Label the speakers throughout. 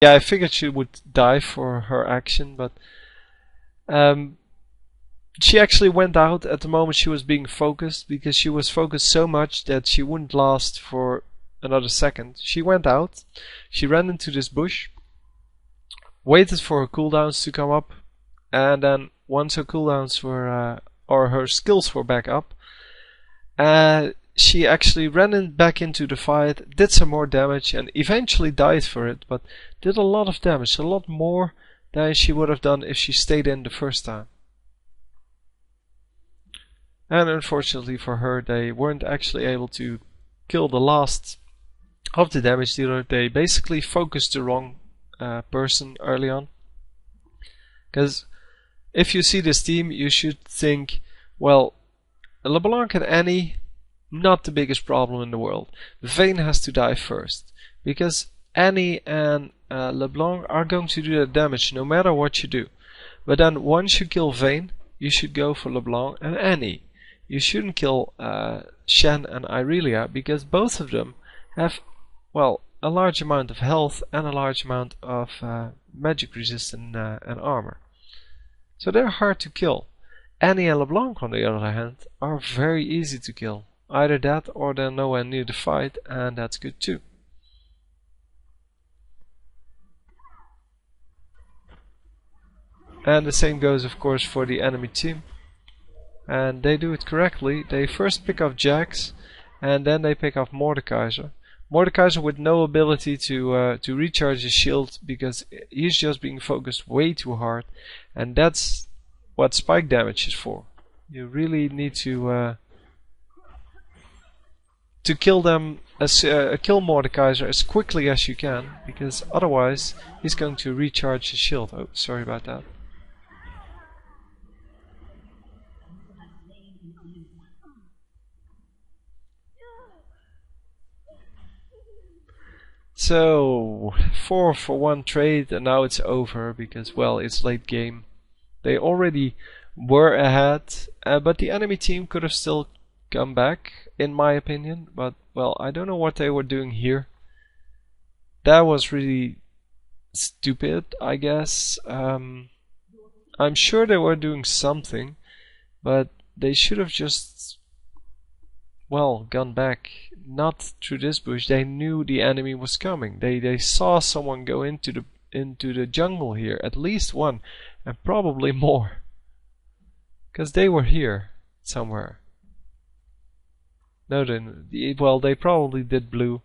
Speaker 1: Yeah, I figured she would die for her action, but um, she actually went out at the moment she was being focused, because she was focused so much that she wouldn't last for another second. She went out, she ran into this bush, waited for her cooldowns to come up, and then once her cooldowns were, or her skills were back up, she actually ran back into the fight, did some more damage, and eventually died for it, but did a lot of damage, a lot more than she would have done if she stayed in the first time. And unfortunately for her, they weren't actually able to kill the last of the damage dealer. They basically focused the wrong person early on. Because if you see this team, you should think, well, LeBlanc and Annie, not the biggest problem in the world. Vayne has to die first, because Annie and LeBlanc are going to do the damage no matter what you do. But then once you kill Vayne, you should go for LeBlanc and Annie. You shouldn't kill Shen and Irelia, because both of them have, well, a large amount of health and a large amount of magic resistance and armor. So they're hard to kill. Annie and LeBlanc, on the other hand, are very easy to kill. Either that or they're nowhere near the fight, and that's good too. And the same goes, of course, for the enemy team. And they do it correctly. They first pick off Jax, and then they pick off Mordekaiser. Mordekaiser with no ability to recharge his shield, because he's just being focused way too hard, and that's what spike damage is for. You really need to kill them, kill Mordekaiser as quickly as you can, because otherwise he's going to recharge his shield. Oh, sorry about that. So 4-for-1 trade, and now it's over because, well, it's late game. They already were ahead, but the enemy team could have still come back, in my opinion. But, well, I don't know what they were doing here. That was really stupid, I guess. I'm sure they were doing something, but they should have just, well, gone back. Not through this bush. They knew the enemy was coming. They saw someone go into the jungle here, at least one, and probably more, because they were here somewhere. No, well, they probably did blue,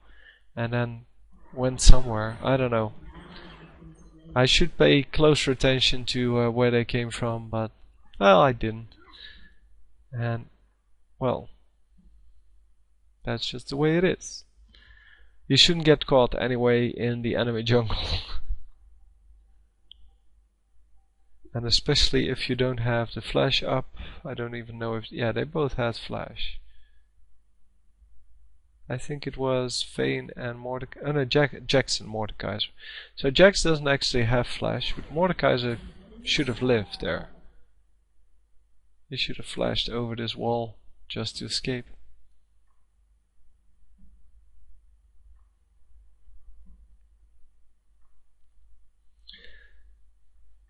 Speaker 1: and then went somewhere. I don't know. I should pay closer attention to where they came from, but, well, I didn't. And, well, that's just the way it is. You shouldn't get caught anyway in the enemy jungle. And especially if you don't have the flash up. I don't even know if... yeah, they both had flash. I think it was Vayne and Mordekaiser. Oh no, Jax and Mordekaiser. So Jax doesn't actually have flash, but Mordekaiser should have lived there. He should have flashed over this wall just to escape.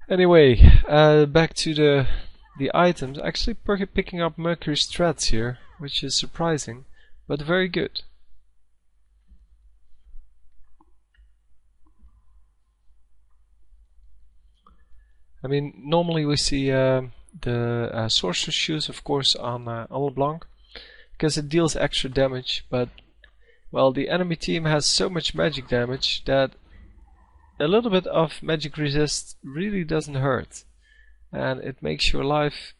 Speaker 1: Anyway, back to the items. Actually picking up Mercury's threads here, which is surprising, but very good. I mean, normally we see the Sorcerer's Shoes, of course, on LeBlanc, because it deals extra damage, but, well, the enemy team has so much magic damage that a little bit of magic resist really doesn't hurt, and it makes your life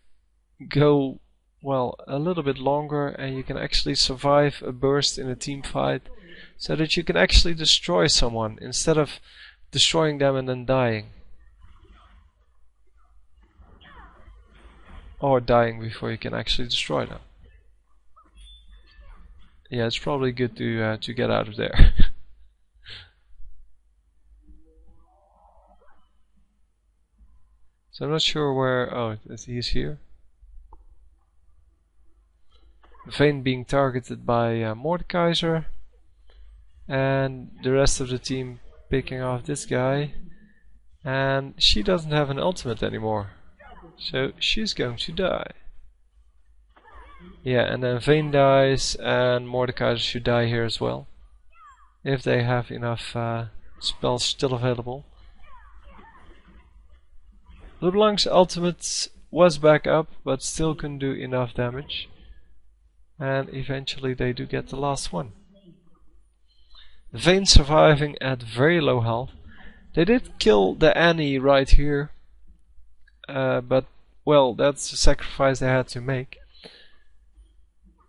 Speaker 1: go, well, a little bit longer, and you can actually survive a burst in a team fight, so that you can actually destroy someone instead of destroying them and then dying. Or dying before you can actually destroy them. Yeah, it's probably good to get out of there. So I'm not sure where... oh, he's here. Vayne being targeted by Mordekaiser, and the rest of the team picking off this guy. And she doesn't have an ultimate anymore. So she's going to die. Yeah, and then Vayne dies, and Mordekaiser should die here as well. If they have enough spells still available. LeBlanc's ultimate was back up, but still couldn't do enough damage. And eventually they do get the last one. Vayne surviving at very low health. They did kill the Annie right here. But, well, that's a sacrifice they had to make.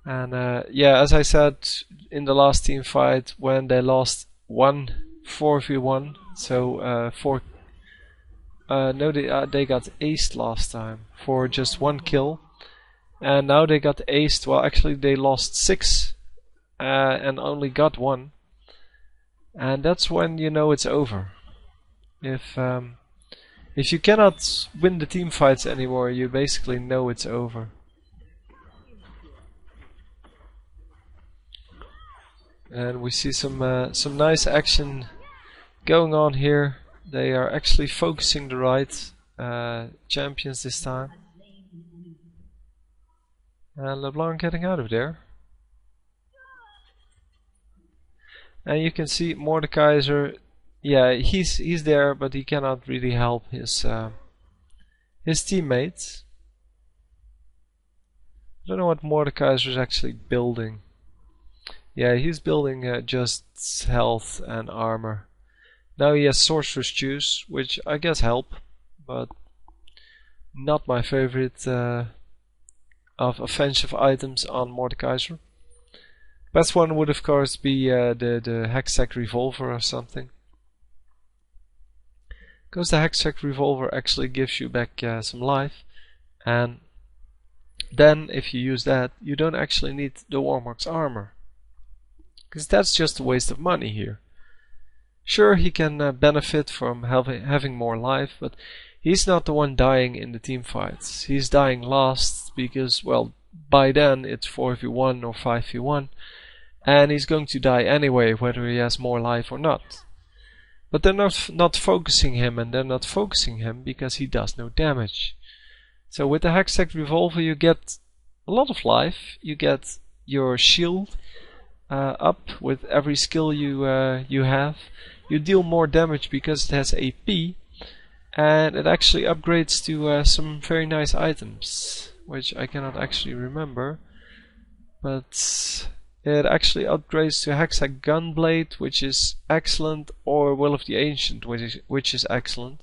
Speaker 1: And yeah, as I said in the last team fight, when they lost 4v1, so no, they got aced last time for just 1 kill, and now they got aced. Well, actually they lost 6 and only got 1, and that's when you know it's over. If you cannot win the team fights anymore, you basically know it's over. And we see some nice action going on here. They are actually focusing the right champions this time. And LeBlanc getting out of there. And you can see Mordekaiser. Yeah, he's there, but he cannot really help his teammates. I don't know what Mordekaiser is actually building. Yeah, he's building just health and armor. Now he has Sorcerer's Juice, which I guess help, but not my favorite of offensive items on Mordekaiser. Best one would of course be the Hextech Revolver or something. Because the Hextech Revolver actually gives you back some life, and then if you use that, you don't actually need the Warmock's armor. Because that's just a waste of money here. Sure, he can benefit from having more life, but he's not the one dying in the team fights. He's dying last because, well, by then it's 4v1 or 5v1, and he's going to die anyway, whether he has more life or not. But they're not focusing him, and they're not focusing him because he does no damage. So with the Hextech Revolver you get a lot of life, you get your shield up with every skill you have. You deal more damage because it has AP, and it actually upgrades to some very nice items, which I cannot actually remember, but it actually upgrades to Hextech Gunblade, which is excellent, or Will of the Ancient, which is excellent,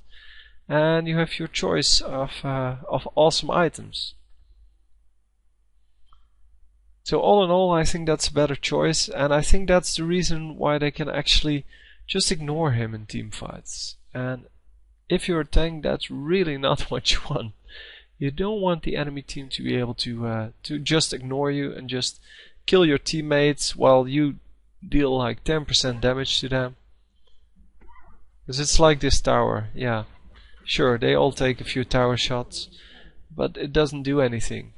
Speaker 1: and you have your choice of awesome items. So all in all, I think that's a better choice, and I think that's the reason why they can actually just ignore him in team fights. And if you're a tank, that's really not what you want. You don't want the enemy team to be able to just ignore you and just kill your teammates while you deal like 10% damage to them. Because it's like this tower, yeah. Sure, they all take a few tower shots, but it doesn't do anything.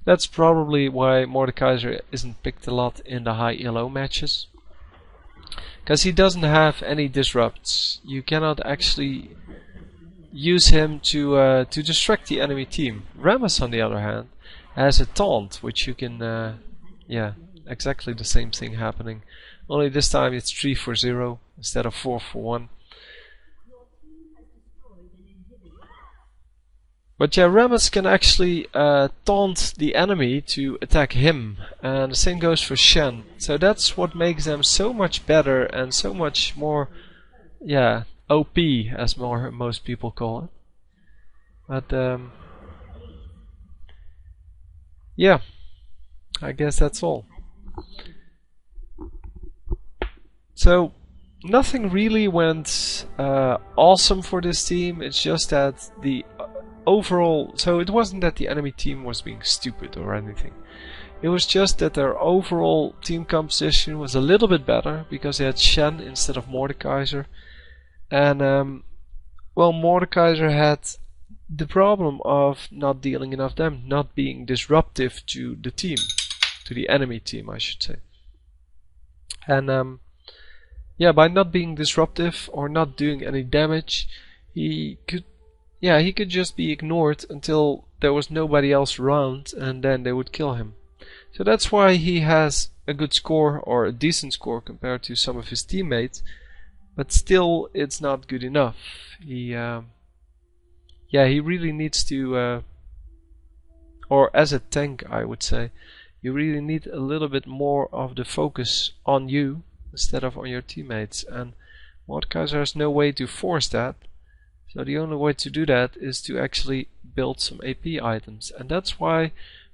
Speaker 1: That's probably why Mordekaiser isn't picked a lot in the high ELO matches. Because he doesn't have any disrupts. You cannot actually use him to distract the enemy team. Rammus, on the other hand, has a taunt, which you can, yeah, exactly the same thing happening. Only this time it's 3 for 0 instead of 4 for 1. But yeah, Rammus can actually taunt the enemy to attack him, and the same goes for Shen. So that's what makes them so much better and so much more, yeah, OP, as most people call it. But yeah, I guess that's all. So nothing really went awesome for this team. It's just that the overall, so it wasn't that the enemy team was being stupid or anything. It was just that their overall team composition was a little bit better because they had Shen instead of Mordekaiser. And well, Mordekaiser had the problem of not dealing enough damage, not being disruptive to the team. to the enemy team, I should say. And yeah, by not being disruptive or not doing any damage, he could just be ignored until there was nobody else around, and then they would kill him. So that's why he has a good score, or a decent score compared to some of his teammates, but still it's not good enough. He really needs to, or as a tank I would say, you really need a little bit more of the focus on you instead of on your teammates, and Mordekaiser has no way to force that. So the only way to do that is to actually build some AP items, and that's why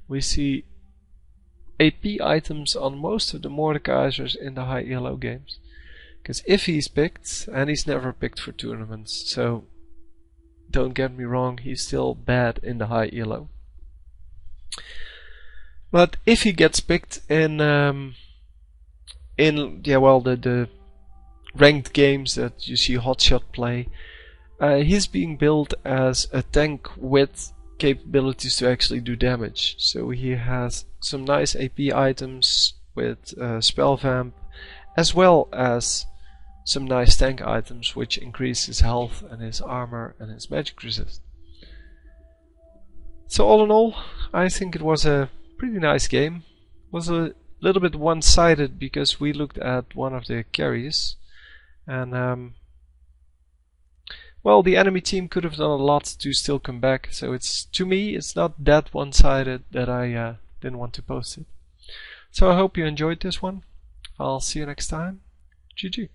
Speaker 1: we see AP items on most of the Mordekaisers in the high elo games. Because if he's picked, and he's never picked for tournaments, so don't get me wrong, he's still bad in the high elo. But if he gets picked in the ranked games that you see Hotshot play, he's being built as a tank with capabilities to actually do damage. So he has some nice AP items with Spell Vamp, as well as some nice tank items which increase his health and his armor and his magic resist. So all in all, I think it was a pretty nice game. It was a little bit one-sided because we looked at one of the carries, and well, the enemy team could have done a lot to still come back, so to me it's not that one-sided that I didn't want to post it. So I hope you enjoyed this one. I'll see you next time. GG.